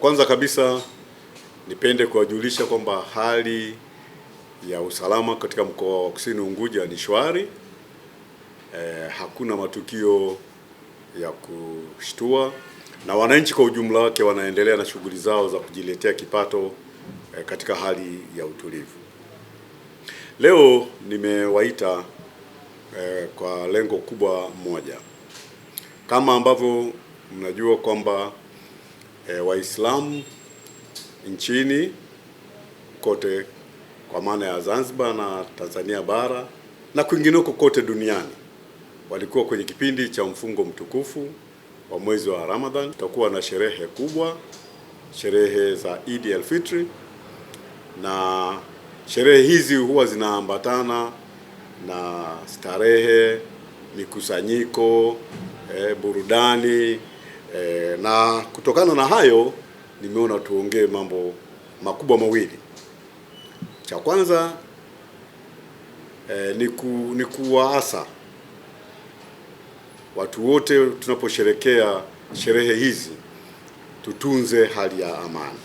Kwanza kabisa nipende kuwajulisha kwamba hali ya usalama katika mkoa wa Kusini Unguja ni shwari. Hakuna matukio ya kushtua na wananchi kwa ujumla wake wanaendelea na shughuli zao za kujiletea kipato katika hali ya utulivu. Leo nimewaita kwa lengo kubwa moja. Kama ambavyo mnajua kwamba Waislamu nchini kote kwa maana ya Zanzibar na Tanzania bara na kwingineko kote duniani walikuwa kwenye kipindi cha mfungo mtukufu wa mwezi wa Ramadhan. Tutakuwa na sherehe kubwa, sherehe za Eid al-Fitr, na sherehe hizi huwa zinaambatana na starehe, mikusanyiko, burudani, na kutokana na hayo nimeona tuongee mambo makubwa mawili. Cha kwanza ni kuwaasa watu wote tunaposherekea sherehe hizi tutunze hali ya amani.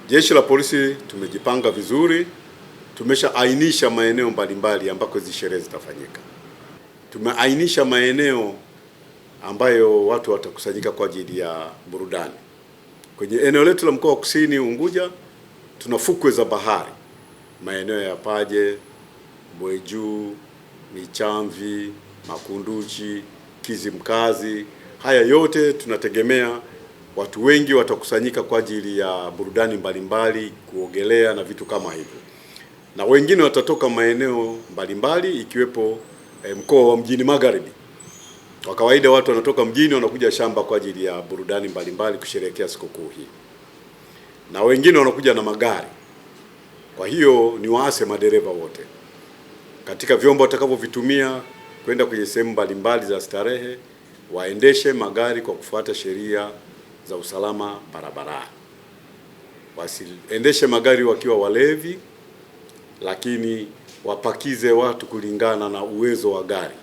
Jeshi la polisi tumejipanga vizuri, tumeshaainisha maeneo mbalimbali ambako hizi sherehe zitafanyika. Tumeainisha maeneo ambayo watu watakusanyika kwa ajili ya burudani. Kwenye eneo letu la mkoa wa Kusini Unguja tuna fukwe za bahari, maeneo ya Paje, Bwejuu, Michamvi, Makunduchi, Kizimkazi. Haya yote tunategemea watu wengi watakusanyika kwa ajili ya burudani mbalimbali, kuogelea na vitu kama hivyo. Na wengine watatoka maeneo mbalimbali ikiwepo mkoa wa Mjini Magharibi. Kwa kawaida watu wanatoka mjini wanakuja shamba kwa ajili ya burudani mbalimbali kusherehekea sikukuu hii. Na wengine wanakuja na magari. Kwa hiyo ni waase madereva wote katika vyombo watakavyovitumia kwenda kwenye sehemu mbalimbali za starehe, waendeshe magari kwa kufuata sheria za usalama barabarani. Wasiendeshe magari wakiwa walevi, lakini wapakize watu kulingana na uwezo wa gari.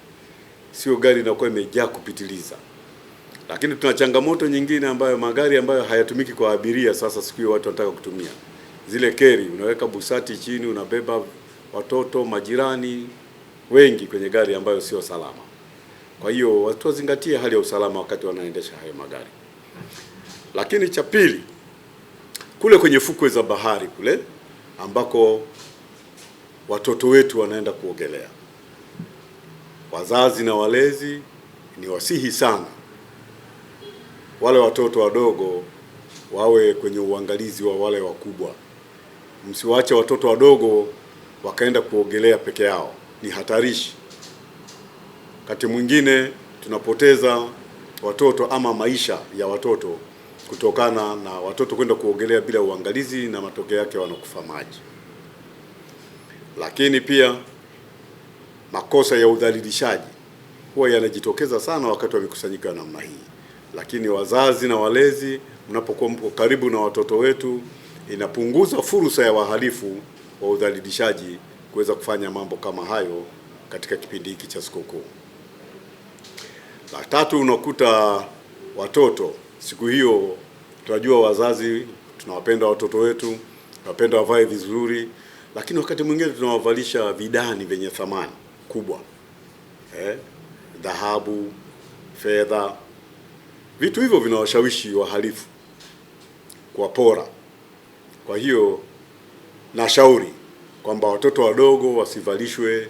Sio gari inakuwa imejaa kupitiliza. Lakini tuna changamoto nyingine ambayo magari ambayo hayatumiki kwa abiria sasa siku hiyo watu wanataka kutumia. Zile keri, unaweka busati chini, unabeba watoto, majirani wengi kwenye gari ambayo sio salama. Kwa hiyo watu wazingatie hali ya usalama wakati wanaendesha hayo magari. Lakini cha pili, kule kwenye fukwe za bahari kule ambako watoto wetu wanaenda kuogelea, wazazi na walezi ni wasihi sana wale watoto wadogo wawe kwenye uangalizi wa wale wakubwa. Msiwaache watoto wadogo wakaenda kuogelea peke yao, ni hatarishi. Wakati mwingine tunapoteza watoto ama maisha ya watoto kutokana na watoto kwenda kuogelea bila uangalizi, na matokeo yake wanakufa maji. Lakini pia makosa ya udhalilishaji huwa yanajitokeza sana wakati wa mikusanyiko ya namna hii. Lakini wazazi na walezi, mnapokuwa mko karibu na watoto wetu, inapunguza fursa ya wahalifu wa udhalilishaji kuweza kufanya mambo kama hayo katika kipindi hiki cha sikukuu. La tatu, unakuta watoto siku hiyo, tunajua wazazi tunawapenda watoto wetu, tunapenda wavae vizuri, lakini wakati mwingine tunawavalisha vidani vyenye thamani kubwa, dhahabu, fedha. Vitu hivyo vinawashawishi wahalifu kuwapora. Kwa hiyo nashauri kwamba watoto wadogo wasivalishwe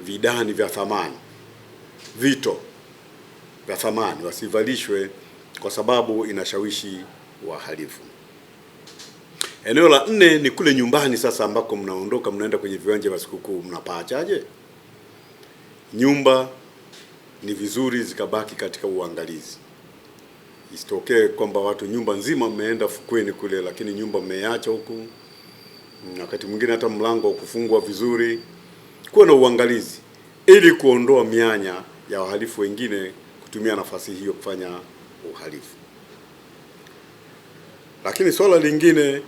vidani vya thamani, vito vya thamani wasivalishwe, kwa sababu inashawishi wahalifu. Eneo la 4 ni kule nyumbani sasa ambako mnaondoka mnaenda kwenye viwanja vya sikukuu, mnapaachaje? Nyumba ni vizuri zikabaki katika uangalizi. Isitokee kwamba watu nyumba nzima mmeenda fukweni kule, lakini nyumba mmeacha huku, wakati mwingine hata mlango kufungwa vizuri. Kuwa na uangalizi ili kuondoa mianya ya wahalifu wengine kutumia nafasi hiyo kufanya uhalifu. Lakini swala lingine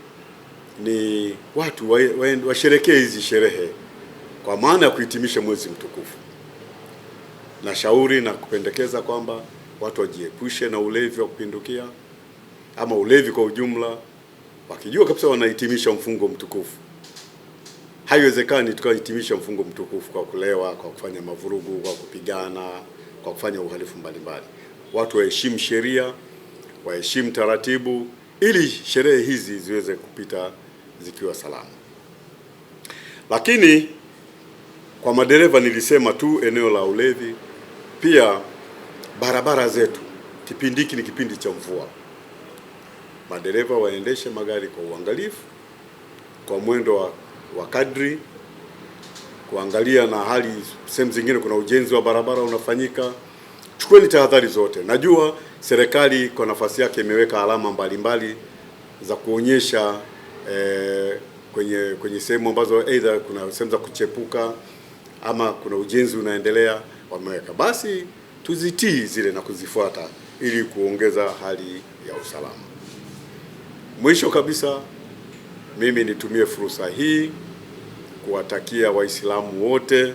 ni watu washerekee hizi sherehe kwa maana ya kuhitimisha mwezi mtukufu. Na shauri na kupendekeza kwamba watu wajiepushe na ulevi wa kupindukia, ama ulevi kwa ujumla, wakijua kabisa wanahitimisha mfungo mtukufu. Haiwezekani tukahitimisha mfungo mtukufu kwa kulewa, kwa kufanya mavurugu, kwa kupigana, kwa kufanya uhalifu mbalimbali. Watu waheshimu sheria, waheshimu taratibu, ili sherehe hizi ziweze kupita zikiwa salama. Lakini kwa madereva nilisema tu eneo la ulevi, pia barabara zetu, kipindi hiki ni kipindi cha mvua. Madereva waendeshe magari kwa uangalifu, kwa mwendo wa kadri, kuangalia na hali. Sehemu zingine kuna ujenzi wa barabara unafanyika, chukueni tahadhari zote. Najua serikali kwa nafasi yake imeweka alama mbalimbali za kuonyesha kwenye sehemu ambazo aidha kuna sehemu za kuchepuka ama kuna ujenzi unaendelea, wameweka. Basi tuzitii zile na kuzifuata ili kuongeza hali ya usalama. Mwisho kabisa, mimi nitumie fursa hii kuwatakia Waislamu wote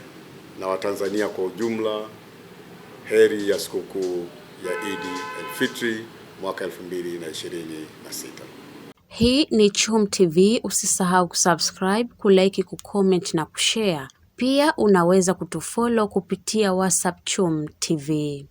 na Watanzania kwa ujumla heri ya sikukuu ya Eid al-Fitri mwaka 2026. Hii ni Chum TV, usisahau kusubscribe, kulike, kucomment na kushare. Pia unaweza kutufollow kupitia WhatsApp Chum TV.